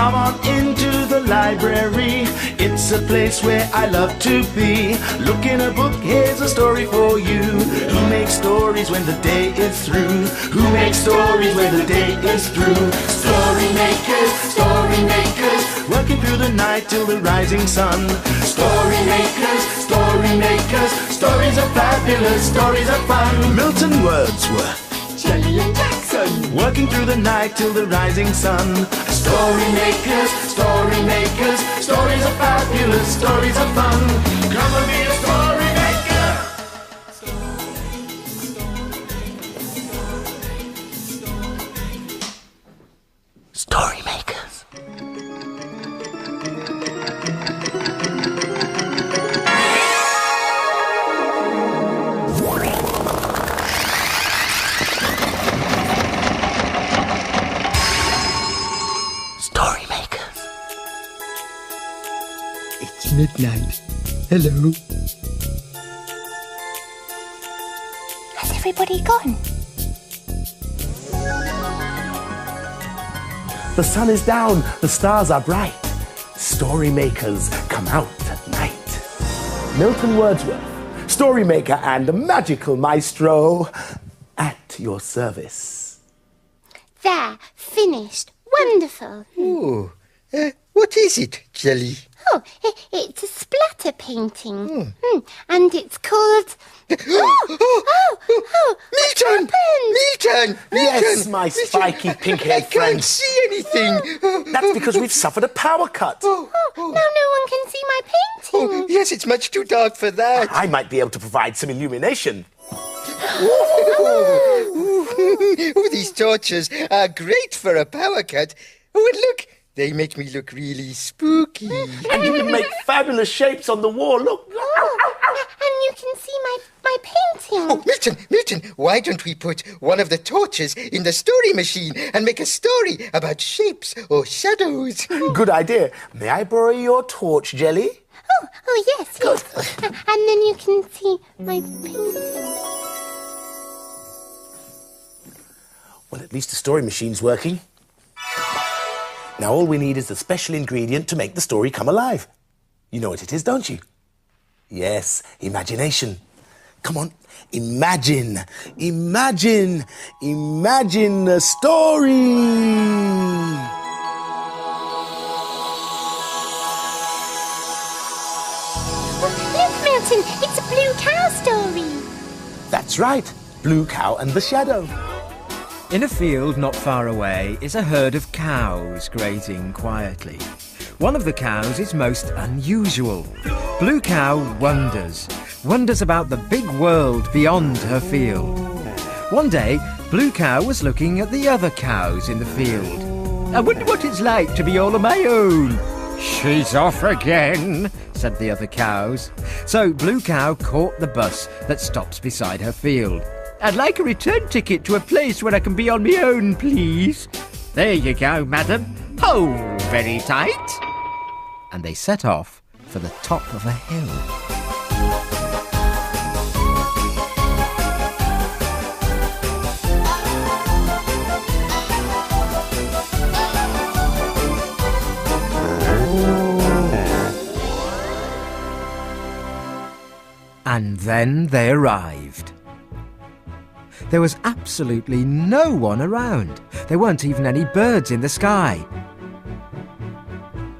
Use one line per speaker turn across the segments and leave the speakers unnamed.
Come on into the library. It's a place where I love to be. Look in a book, here's a story for you. Who makes stories when the day is through? Who makes stories when the day is through? Story makers, working through the night till the rising sun. Story makers, stories are fabulous, stories are fun. Milton, Wordsworth,
Shelley and Jackson,
working through the night till the rising sun. Story makers, stories are fabulous, stories are fun. Come and be a story maker. Story makers. Story makers.
It's midnight. Hello.
has everybody gone?
The sun is down, the stars are bright. Story makers come out at night. Milton Wordsworth, story maker and magical maestro, at your service.
There, finished. Wonderful.
Oh, what is it, Jelly?
Oh, it's a splatter painting. And it's called...
Milton! Milton!
Yes, my spiky pink-haired
I
friend.
can't see anything.
That's because we've suffered a power cut.
Now no one can see my painting.
Oh, yes, it's much too dark for that.
I might be able to provide some illumination.
Oh, these torches are great for a power cut. Oh, and look, they make me look really spooky.
And you can make fabulous shapes on the wall. Look.
And you can see my painting.
Oh, Milton, why don't we put one of the torches in the story machine and make a story about shapes or shadows?
Good idea. May I borrow your torch, Jelly?
Oh, yes. And then you can see my painting.
Well, at least the story machine's working. Now all we need is the special ingredient to make the story come alive. You know what it is, don't you? Yes, imagination. Come on, imagine a story.
Look, Milton, it's a blue cow story.
That's right, Blue Cow and the Shadow.
In a field not far away is a herd of cows grazing quietly. One of the cows is most unusual. Blue Cow wonders about the big world beyond her field. One day, Blue Cow was looking at the other cows in the field. I wonder what it's like to be all on my own. She's off again, said the other cows. So Blue Cow caught the bus that stops beside her field. I'd like a return ticket to a place where I can be on my own, please. There you go, madam. Hold very tight. And they set off for the top of a hill. And then they arrived. There was absolutely no one around. There weren't even any birds in the sky.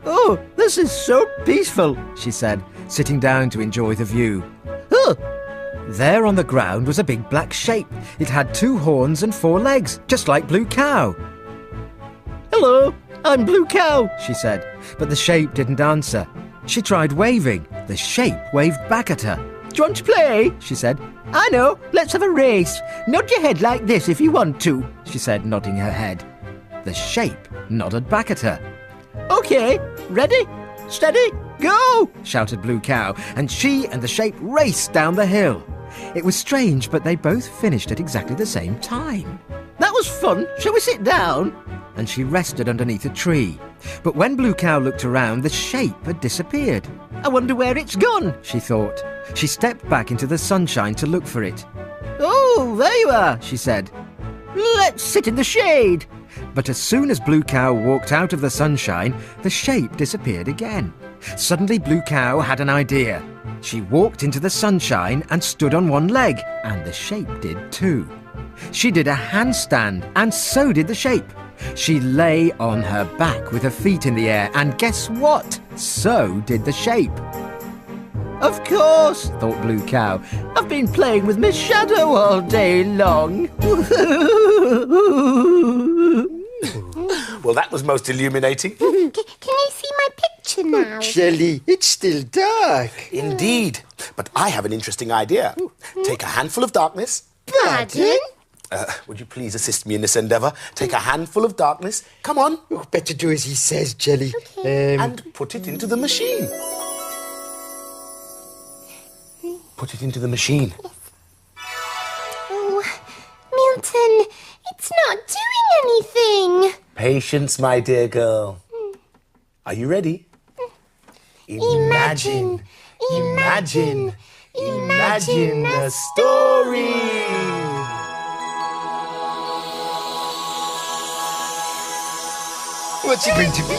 Oh, this is so peaceful, she said, sitting down to enjoy the view. Oh! There on the ground was a big black shape. It had 2 horns and 4 legs, just like Blue Cow. Hello, I'm Blue Cow, she said, but the shape didn't answer. She tried waving. The shape waved back at her. Do you want to play? She said. I know, let's have a race. Nod your head like this if you want to, she said, nodding her head. The shape nodded back at her. OK, ready, steady, go, shouted Blue Cow, and she and the shape raced down the hill. It was strange, but they both finished at exactly the same time. That was fun. Shall we sit down? And she rested underneath a tree. But when Blue Cow looked around, the shape had disappeared. I wonder where it's gone, she thought. She stepped back into the sunshine to look for it. Oh, there you are, she said. Let's sit in the shade. But as soon as Blue Cow walked out of the sunshine, the shape disappeared again. Suddenly Blue Cow had an idea. She walked into the sunshine and stood on one leg, and the shape did too. She did a handstand, and so did the shape. She lay on her back with her feet in the air, and guess what? So did the shape. Of course, thought Blue Cow. I've been playing with Miss Shadow all day long.
Well, that was most illuminating.
Can you see my picture now?
Jelly, it's still dark.
Indeed. But I have an interesting idea. Take a handful of darkness.
Pardon?
Would you please assist me in this endeavour? Take a handful of darkness. Come on.
Oh, better do as he says, Jelly.
And put it into the machine. Put it into the machine.
Oh, Milton, it's not doing anything.
Patience, my dear girl. Are you ready?
Imagine
a story.
What's it going to be?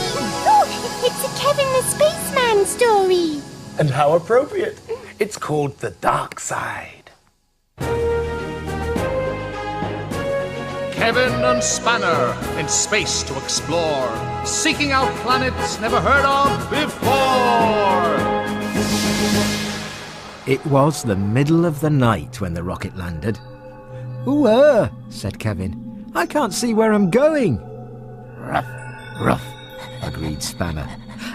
Oh, it's a Kevin the Spaceman story.
And how appropriate. It's called The Dark Side.
Kevin and Spanner in space to explore, seeking out planets never heard of before.
It was the middle of the night when the rocket landed. Ooh, said Kevin. I can't see where I'm going. Ruff, ruff, agreed Spanner.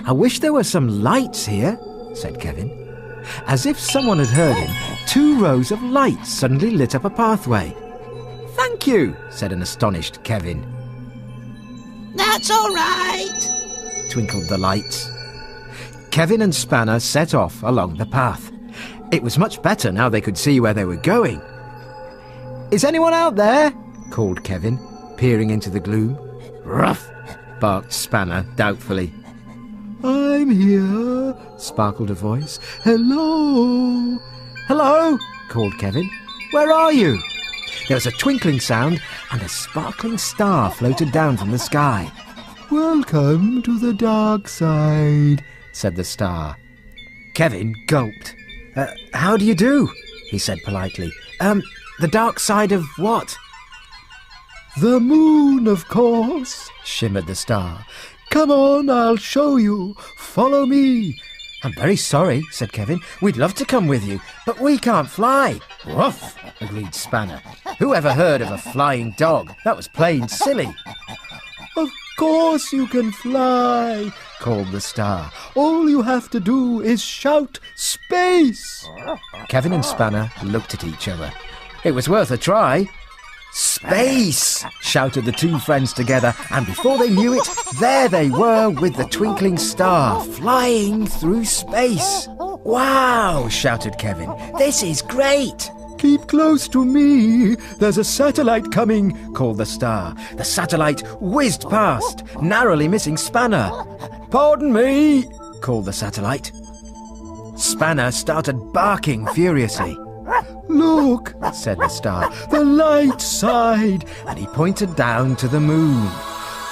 I wish there were some lights here, said Kevin. As if someone had heard him, 2 rows of lights suddenly lit up a pathway. Thank you, said an astonished Kevin.
That's all right,
twinkled the lights. Kevin and Spanner set off along the path. It was much better now they could see where they were going. Is anyone out there? Called Kevin, peering into the gloom. Ruff, barked Spanner doubtfully. I'm here, sparkled a voice. Hello? Hello, called Kevin. Where are you? There was a twinkling sound, and a sparkling star floated down from the sky. Welcome to the dark side, said the star. Kevin gulped. How do you do? He said politely. The dark side of what? The moon, of course, shimmered the star. Come on, I'll show you. Follow me. I'm very sorry, said Kevin. We'd love to come with you, but we can't fly. Woof, agreed Spanner. Who ever heard of a flying dog? That was plain silly. Of course you can fly, called the star. All you have to do is shout space. Kevin and Spanner looked at each other. It was worth a try. Space! Shouted the 2 friends together, and before they knew it, there they were with the twinkling star, flying through space. Wow! Shouted Kevin. This is great! Keep close to me. There's a satellite coming, called the star. The satellite whizzed past, narrowly missing Spanner. Pardon me, called the satellite. Spanner started barking furiously. Look, said the star, the light side, and he pointed down to the moon.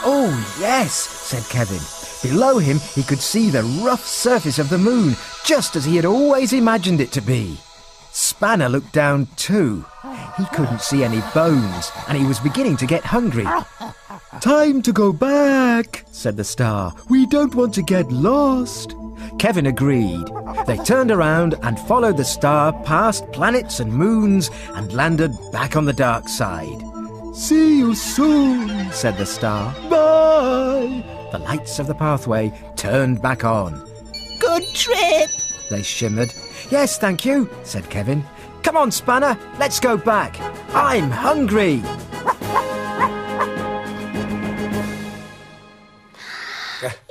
Oh, yes, said Kevin. Below him, he could see the rough surface of the moon, just as he had always imagined it to be. Spanner looked down too. He couldn't see any bones, and he was beginning to get hungry. Time to go back, said the star. We don't want to get lost. Kevin agreed. They turned around and followed the star past planets and moons and landed back on the dark side. See you soon, said the star. Bye. The lights of the pathway turned back on.
good trip.
They shimmered. Yes, thank you, said Kevin. Come on, Spanner, let's go back. I'm hungry.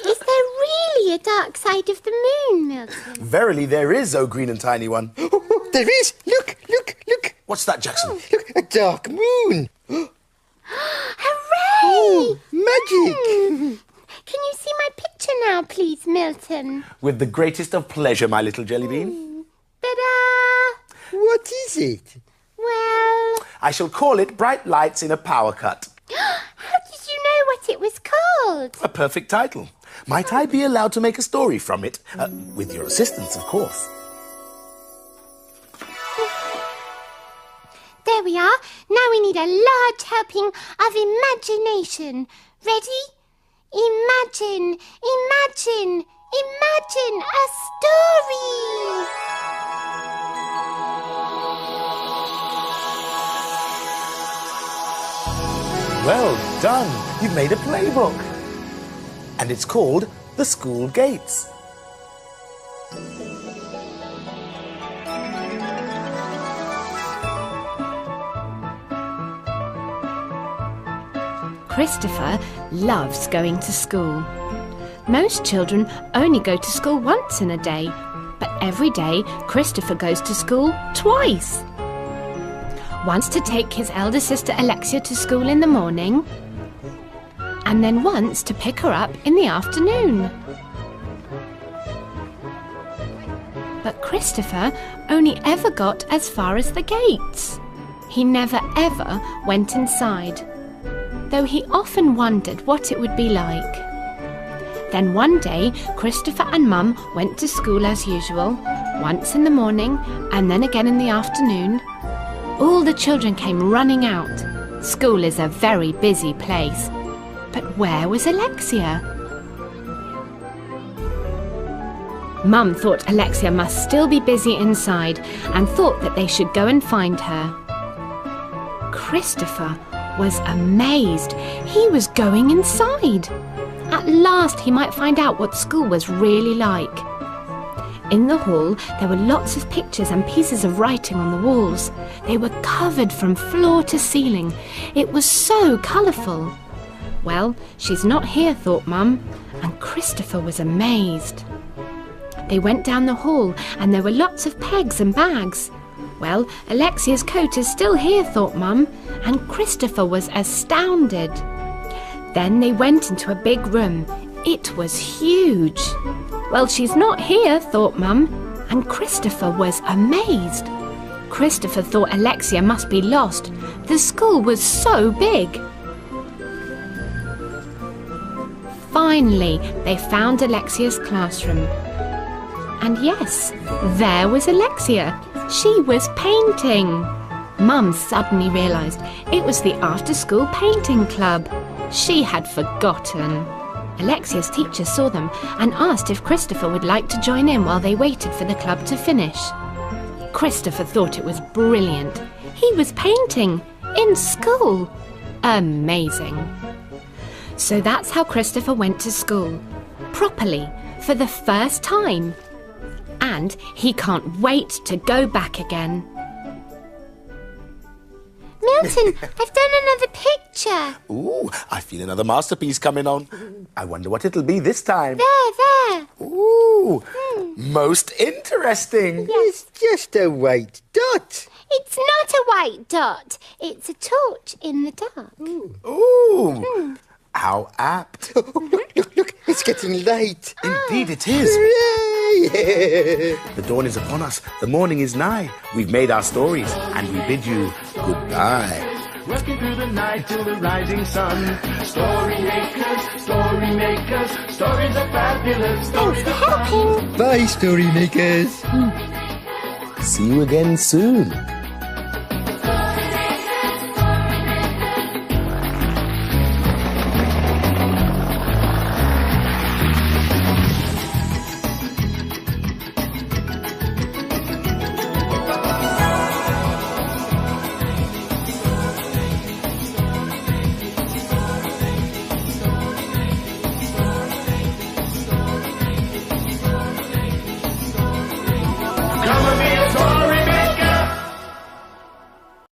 Is there really a dark side of the moon, Milton?
Verily there is, oh green and tiny one.
Oh, there is. Look, look, look.
What's that, Jackson?
Look, a dark moon.
Hooray!
Magic.
Can you see my picture now, please, Milton?
With the greatest of pleasure, my little jelly bean.
Ta-da!
What is it?
Well,
I shall call it Bright Lights in a Power Cut.
how did you know called?
A perfect title. Might I be allowed to make a story from it? With your assistance, of course.
There we are. Now we need a large helping of imagination. Ready? Imagine, imagine, imagine a story.
Well done. You've made a playbook. And it's called The School Gates.
Christopher loves going to school. Most children only go to school once in a day, but every day Christopher goes to school twice. Once to take his elder sister Alexia to school in the morning, and then once to pick her up in the afternoon. But Christopher only ever got as far as the gates. He never ever went inside, though he often wondered what it would be like. Then one day, Christopher and Mum went to school as usual, once in the morning and then again in the afternoon. All the children came running out. School is a very busy place. But where was Alexia? Mum thought Alexia must still be busy inside and thought that they should go and find her. Christopher was amazed. He was going inside. At last he might find out what school was really like. In the hall there were lots of pictures and pieces of writing on the walls. They were covered from floor to ceiling. It was so colourful. Well, she's not here, thought Mum, and Christopher was amazed. They went down the hall and there were lots of pegs and bags. Well, Alexia's coat is still here, thought Mum, and Christopher was astounded. Then they went into a big room. It was huge. Well, she's not here, thought Mum, and Christopher was amazed. Christopher thought Alexia must be lost. The school was so big. Finally, they found Alexia's classroom. And yes, there was Alexia. She was painting. Mum suddenly realised it was the after-school painting club. She had forgotten. Alexia's teacher saw them and asked if Christopher would like to join in while they waited for the club to finish. Christopher thought it was brilliant. He was painting in school. Amazing. So that's how Christopher went to school. Properly, for the first time. And he can't wait to go back again.
Milton, I've done another picture.
Ooh, I feel another masterpiece coming on. I wonder what it'll be this time.
There.
Ooh, most interesting.
It's just a white dot.
It's not a white dot. It's a torch in the dark.
Ooh, how apt.
Look, it's getting light.
Indeed it is.
Hooray!
The dawn is upon us. The morning is nigh. We've made our stories, and we bid you goodbye.
Working through the night till the rising sun. Story makers, stories are fabulous.
Thanks for helping.
Bye, story makers.
See you again soon.